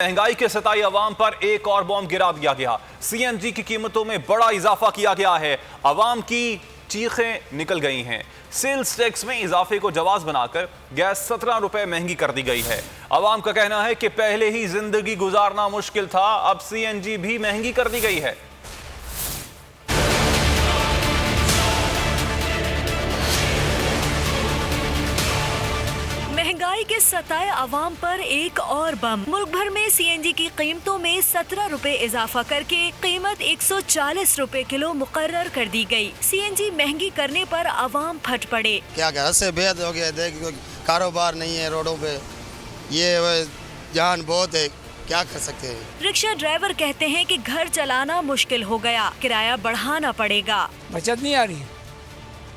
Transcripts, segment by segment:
महंगाई के सताई अवाम पर एक और बॉम्ब गिरा दिया गया। सीएनजी की कीमतों में बड़ा इजाफा किया गया है। अवाम की चीखें निकल गई हैं। सेल्स टैक्स में इजाफे को जवाब बनाकर गैस 17 रुपए महंगी कर दी गई है। अवाम का कहना है कि पहले ही जिंदगी गुजारना मुश्किल था, अब सीएनजी भी महंगी कर दी गई है। महंगाई के सताए अवाम पर एक और बम। मुल्क भर में सीएनजी की कीमतों में 17 रुपए इजाफा करके कीमत 140 रुपए किलो मुकर्रर कर दी गई। सीएनजी महंगी करने पर अवाम फट पड़े। क्या हद से बेहद हो गया, देखो कारोबार नहीं है रोडों पे, ये जान बहुत है, क्या कर सकते हैं। रिक्शा ड्राइवर कहते हैं कि घर चलाना मुश्किल हो गया, किराया बढ़ाना पड़ेगा। बचत नहीं आ रही,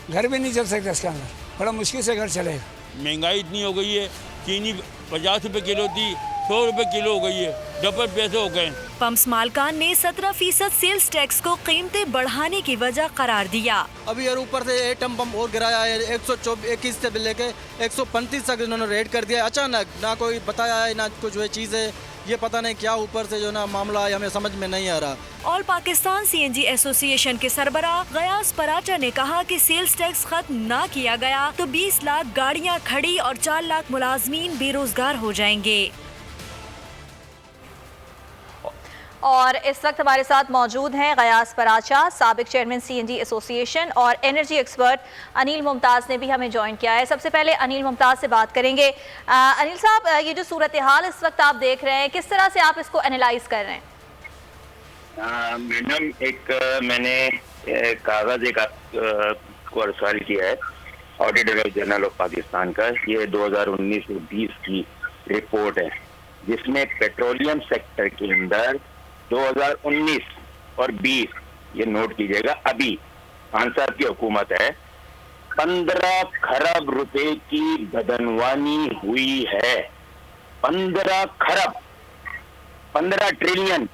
घर भी नहीं चल सकता इसके अंदर, बड़ा मुश्किल से घर चलेगा। महंगाई इतनी हो गई है, चीनी 50 रुपए किलो थी, 100 रुपए किलो हो गई है, डबल पैसे हो गए। पंप्स मालकान ने 17% सेल्स टैक्स को कीमतें बढ़ाने की वजह करार दिया। अभी यार ऊपर से एटम बम और गिराया है, 121 से लेके 135 तक इन्होंने रेट कर दिया अचानक, ना कोई बताया है ना कुछ वो चीज़ है, ये पता नहीं क्या ऊपर से जो ना मामला है, हमें समझ में नहीं आ रहा। ऑल पाकिस्तान सीएनजी एसोसिएशन के सरबराह गयास पराचा ने कहा कि सेल्स टैक्स खत्म ना किया गया तो 20 लाख गाड़ियां खड़ी और 4 लाख मुलाजमीन बेरोजगार हो जाएंगे। और इस वक्त हमारे साथ मौजूद हैं गयास पराचा, साबिक चेयरमैन सीएनजी एसोसिएशन, और एनर्जी एक्सपर्ट अनिल मुमताज़ ने भी हमें ज्वाइन किया है। सबसे पहले अनिल मुमताज़ से बात करेंगे। अनिल साहब, ये जो सूरत हाल इस वक्त आप देख रहे हैं, किस तरह से आप इसको एनालाइज कर रहे हैं? मैडम, मैंने कागज को अर्साल किया है ऑडिटर जनरल ऑफ पाकिस्तान का। ये 2019-20 की रिपोर्ट है, जिसमें पेट्रोलियम सेक्टर के अंदर 2019 और 20, ये नोट कीजिएगा, अभी खान साहब की हुकूमत है, 15 खरब रुपए की बदनवानी हुई है। 15 खरब, 15 ट्रिलियन।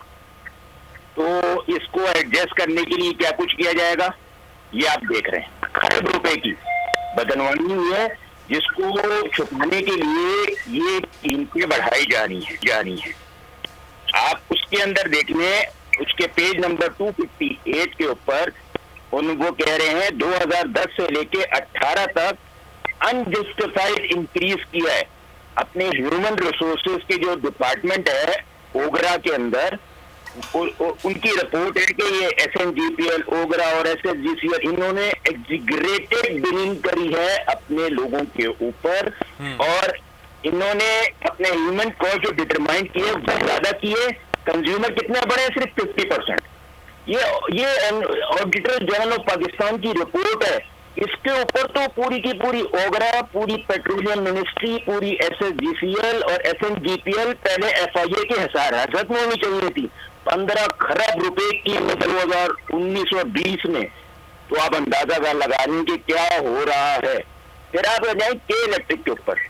तो इसको एडजस्ट करने के लिए क्या कुछ किया जाएगा, ये आप देख रहे हैं। खरब रुपए की बदनवानी हुई है, जिसको छुपाने के लिए ये कीमतें बढ़ाई जा रही है। आप उसके अंदर देखने, उसके पेज नंबर 258 के ऊपर वो कह रहे हैं 2010 से लेके 18 तक अनजस्टिफाइड इंक्रीज किया है। अपने ह्यूमन रिसोर्सेज के जो डिपार्टमेंट है ओगरा के अंदर, उनकी रिपोर्ट है कि ये SNGPL, ओगरा और SSGCL, इन्होंने एग्जीग्रेटेड बिलिंग करी है अपने लोगों के ऊपर, और इन्होंने अपने ह्यूमन कॉस्ट जो डिटरमाइन किए ज्यादा किए। कंज्यूमर कितने बड़े हैं, सिर्फ 50%। ये ऑडिटर जनरल ऑफ पाकिस्तान की रिपोर्ट है। इसके ऊपर तो पूरी की पूरी ओगरा, पूरी पेट्रोलियम मिनिस्ट्री, पूरी SSGCL और SNGPL पहले FIA के हिरासत में होनी चाहिए थी। 15 खरब रुपए की 2019 और 20 में, तो आप अंदाजा लगा लें कि क्या हो रहा है। फिर आप जाए के इलेक्ट्रिक के ऊपर,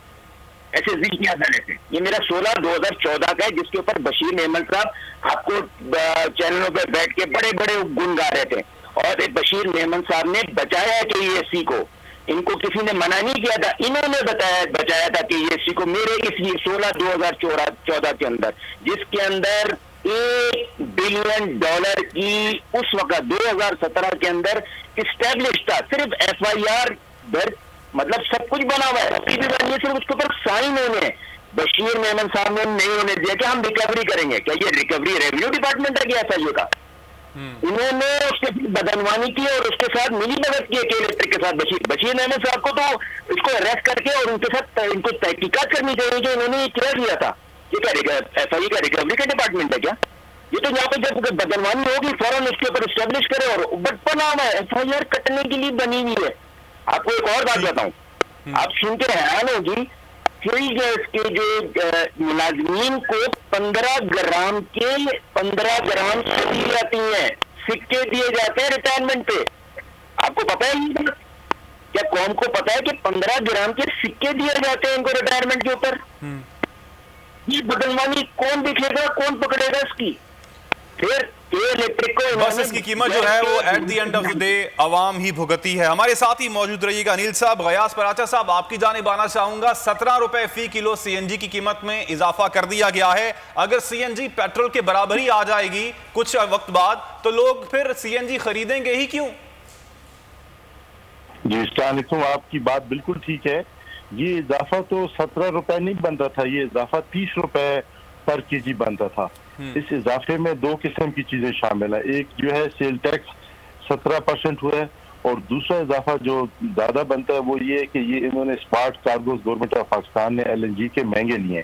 SSG की अदालत है, ये मेरा 16/2014 का है, जिसके ऊपर बशीर नेमल साहब आपको चैनलों पे बैठ के बड़े बड़े गुण गा रहे थे, और बशीर नेमल साहब ने बचाया कि ESC को, इनको किसी ने मना नहीं किया था, इन्होंने बचाया था कि ESC को, मेरे इस 16/2014 के अंदर, जिसके अंदर $1 बिलियन की उस वक्त 2017 के अंदर इस्टेब्लिश था। सिर्फ FIR दर्ज, मतलब सब कुछ बना हुआ है, अभी भी बनी है, सिर्फ उसके ऊपर साइन होने हैं। बशीर मेमन साहब ने नहीं होने दिया कि हम रिकवरी करेंगे। क्या ये रिकवरी रेवेन्यू डिपार्टमेंट है क्या FIA का? उन्होंने उसके बदनवानी की और उसके साथ मिली भगत की के इलेक्ट्रिक के साथ। बशीर मेमन साहब को तो इसको अरेस्ट करके और उनके साथ इनको तहकीकात करनी चाहिए कि इन्होंने ये क्या किया था। ये क्या FIA का रिकवरी का डिपार्टमेंट है क्या? ये तो यहाँ पे जब बदनवानी होगी फौरन उसके ऊपर स्टेब्लिश करे, और बचपन नाम है, FIR कटने के लिए बनी हुई है। आपको एक और बात बताऊं, आप सुन के हैरान होगी, फ्री गैस के जो मुलाजमीन को 15 ग्राम से दी जाती हैं, सिक्के दिए जाते हैं रिटायरमेंट पे। आपको पता है ये? क्या कौम को पता है कि 15 ग्राम के सिक्के दिए जाते हैं इनको रिटायरमेंट के ऊपर? ये बदनवानी कौन दिखेगा, कौन पकड़ेगा इसकी? फिर इलेक्ट्रिक को बस इसकी कीमत जो है वो at the end of the day अवाम ही भुगती है। हमारे साथ ही मौजूद रहिएगा अनिल साहब। गयास पराचा साहब, आपकी जानिब आना चाहूंगा। 17 रुपए फी किलो सीएनजी की कीमत में इजाफा कर दिया गया है। अगर सीएनजी पेट्रोल के बराबर ही आ जाएगी कुछ वक्त बाद, तो लोग फिर सीएनजी खरीदेंगे ही क्यों? जी अस्सलामुअलैकुम, आपकी बात बिल्कुल ठीक है। ये इजाफा तो 17 रुपए नहीं बन रहा था, ये इजाफा 30 रुपए पर केजी बनता था। इस इजाफे में दो किस्म की चीजें शामिल है। एक जो है सेल टैक्स 17% हुआ है, और दूसरा इजाफा जो ज्यादा बनता है वो ये है कि ये इन्होंने smart cargoes government of Pakistan ने LNG के महंगे लिए,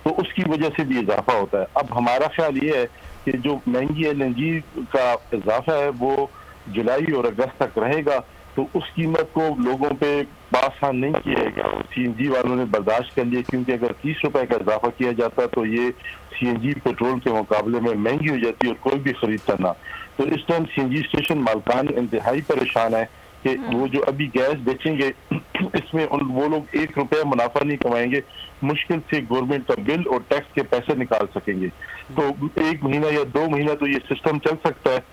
तो उसकी वजह से भी इजाफा होता है। अब हमारा ख्याल ये है कि जो महंगी LNG का इजाफा है वो जुलाई और अगस्त तक रहेगा, तो उस कीमत को लोगों पे आसान नहीं किया गया। CNG वालों ने बर्दाश्त कर लिया, क्योंकि अगर 30 रुपए का इजाफा किया जाता तो ये CNG पेट्रोल के मुकाबले में महंगी हो जाती और कोई भी खरीदता ना। तो इस टाइम CNG स्टेशन मालकान इंतहाई परेशान है कि वो जो अभी गैस बेचेंगे इसमें वो लोग 1 रुपया मुनाफा नहीं कमाएंगे, मुश्किल से गवर्नमेंट का बिल और टैक्स के पैसे निकाल सकेंगे। तो 1 महीना या 2 महीना तो ये सिस्टम चल सकता है,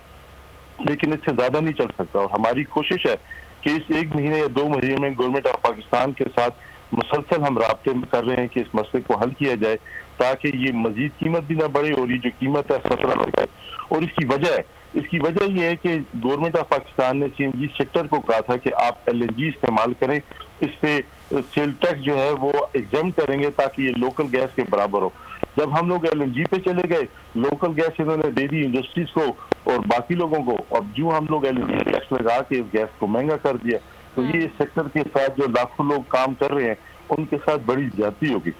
लेकिन इससे ज्यादा नहीं चल सकता। और हमारी कोशिश है कि इस 1 महीने या 2 महीने में गवर्नमेंट ऑफ पाकिस्तान के साथ मुसलसल हम राब्ते में कर रहे हैं कि इस मसले को हल किया जाए, ताकि ये मजीद कीमत भी ना बढ़े। और ये जो कीमत है 17 रुपए, और इसकी वजह ये है कि गवर्नमेंट ऑफ पाकिस्तान ने CNG सेक्टर को कहा था कि आप LNG इस्तेमाल करें, इस पे सेल टैक्स जो है वो एग्जाम करेंगे ताकि ये लोकल गैस के बराबर हो। जब हम लोग LNG पे चले गए, लोकल गैस इन्होंने दे दी इंडस्ट्रीज को और बाकी लोगों को, अब जो हम लोग LNG टैक्स लगा के इस गैस को महंगा कर दिया, तो ये सेक्टर के साथ जो लाखों लोग काम कर रहे हैं उनके साथ बड़ी ज्यादती होगी।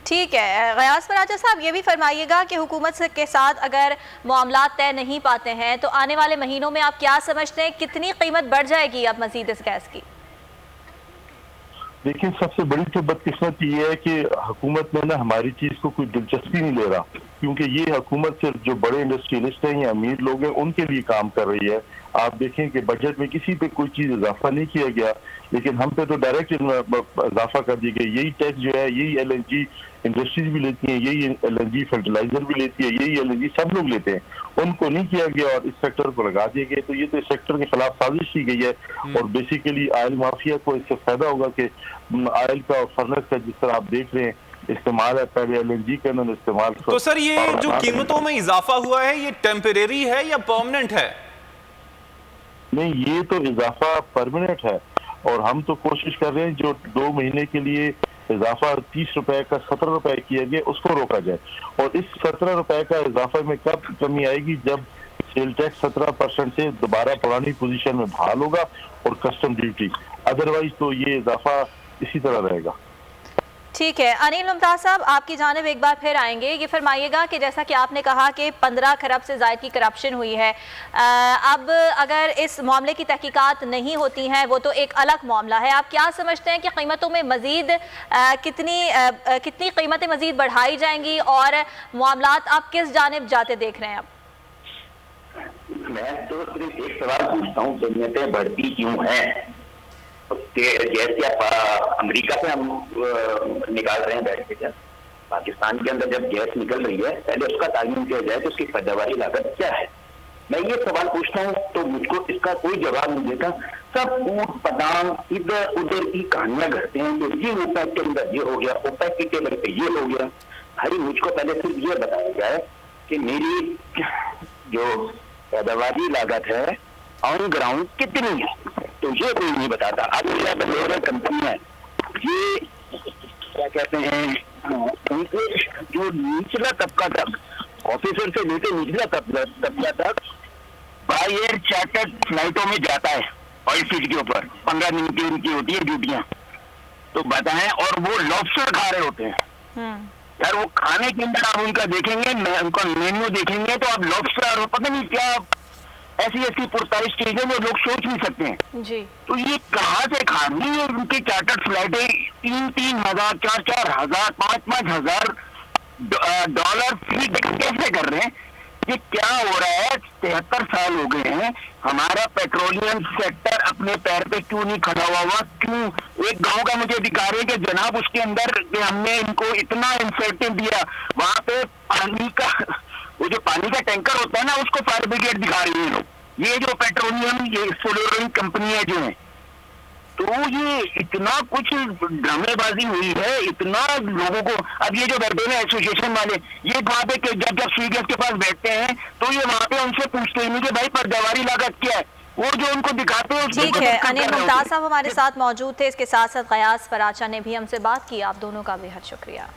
ठीक है, गयास पराचा साहब ये भी फरमाइएगा कि हुकूमत के साथ अगर मामला तय नहीं पाते हैं तो आने वाले महीनों में आप क्या समझते हैं, कितनी कीमत बढ़ जाएगी अब मजीद इस गैस की? लेकिन सबसे बड़ी तो बदकिस्मत ये है कि हुकूमत में ना हमारी चीज को कोई दिलचस्पी नहीं ले रहा, क्योंकि ये हुकूमत सिर्फ जो बड़े इंडस्ट्रियलिस्ट हैं या अमीर लोग हैं उनके लिए काम कर रही है। आप देखें कि बजट में किसी पे कोई चीज इजाफा नहीं किया गया, लेकिन हम पे तो डायरेक्ट इजाफा कर दिया गया। यही टैक्स जो है यही LNG इंडस्ट्रीज भी लेती हैं, यही LNG फर्टिलाइजर भी लेती है, यही LNG सब लोग लेते हैं, उनको नहीं किया गया और इस सेक्टर को लगा दिया गया। तो ये तो इस सेक्टर के खिलाफ साजिश की गई है, और बेसिकली ऑयल माफिया को इससे फायदा होगा कि ऑयल का और फर्नेस का जिस तरह आप देख रहे हैं इस्तेमाल है, पहले LNG का इन्होंने इस्तेमाल। तो सर ये जो कीमतों में इजाफा हुआ है ये टेम्परेरी है या परमानेंट है? नहीं, ये तो इजाफा परमानेंट है, और हम तो कोशिश कर रहे हैं जो 2 महीने के लिए इजाफा 30 रुपए का 17 रुपए किया गया उसको रोका जाए। और इस 17 रुपए का इजाफा में कब कमी आएगी, जब सेल टैक्स 17% से दोबारा पुरानी पोजीशन में बहाल होगा और कस्टम ड्यूटी, अदरवाइज तो ये इजाफा इसी तरह रहेगा। ठीक है, अनिल मुमताज साहब आपकी जानिब एक बार फिर आएंगे। ये फरमाइएगा कि जैसा कि आपने कहा कि 15 खरब से ज़ायद की करप्शन हुई है, अब अगर इस मामले की तहकीकात नहीं होती हैं वो तो एक अलग मामला है, आप क्या समझते हैं कि कीमतों में मज़ीद कितनी कीमतें मज़ीद बढ़ाई जाएंगी और मामलात आप किस जानिब जाते देख रहे हैं? अब मैं तो सिर्फ एक सवाल पूछता हूँ, कीमतें बढ़ती क्यों हैं? जैसे आप अमेरिका से हम निकाल रहे हैं बैठ के, क्या पाकिस्तान के अंदर जब गैस निकल रही है पहले उसका तालीम किया जाए तो उसकी पैदावारी लागत क्या है? मैं ये सवाल पूछता हूँ तो मुझको इसका कोई जवाब नहीं देता। सब ऊट पटांग इधर उधर की कहानियां घड़ते हैं कि ये ओपेक के अंदर ये हो गया, ओपेक के टेबल पे ये हो गया। भाई मुझको पहले सिर्फ ये बताया जाए कि मेरी जो पैदावारी लागत है ऑन ग्राउंड कितनी है, तो ये कोई नहीं बताता। अब क्या कंपनी है ये क्या कहते हैं, उनके जो निचला तबका तक, ऑफिसर से लेकर निचला तबका तक बाय एयर चार्टर्ड फ्लाइटों में जाता है ऑयल फील्ड के ऊपर, 15 दिन की उनकी होती है ड्यूटियां, तो बताएं, और वो लॉबस्टर खा रहे होते हैं। यार वो खाने के अंदर आप उनका देखेंगे, उनका मेन्यू देखेंगे तो आप लॉबस्टर और पता नहीं क्या ऐसी पुरताइश चीजें जो लोग सोच नहीं सकते हैं जी। तो ये कहाँ से खानी है? उनके चार्टर्ड फ्लाइटें 3-3 हजार, 4-4 हजार, 5-5 हजार डॉलर फी कैसे कर रहे हैं? ये क्या हो रहा है? 73 साल हो गए हैं, हमारा पेट्रोलियम सेक्टर अपने पैर पे क्यों नहीं खड़ा हुआ? क्यों? एक गांव का मुझे अधिकार है कि जनाब उसके अंदर हमने इनको इतना इंसेंटिव दिया, वहां पे पानी का वो जो पानी का टैंकर होता है ना, उसको फायर ब्रिगेड दिखा रही है लोग। ये जो पेट्रोलियम, ये सोलर कंपनियां जो हैं, तो ये इतना कुछ ड्रामेबाजी हुई है, इतना लोगों को। अब ये जो बैठे हैं एसोसिएशन वाले, ये वहाँ पे जब सीडीएस के पास बैठते हैं तो ये वहाँ पे उनसे पूछते हैं कि भाई पैदावारी लागत क्या है, वो जो उनको दिखाते हैं। ठीक है, अनिल मुमताज साहब हमारे साथ मौजूद थे। इसके साथ साथ गयास फराचा ने भी हमसे बात की। आप दोनों का बेहद शुक्रिया।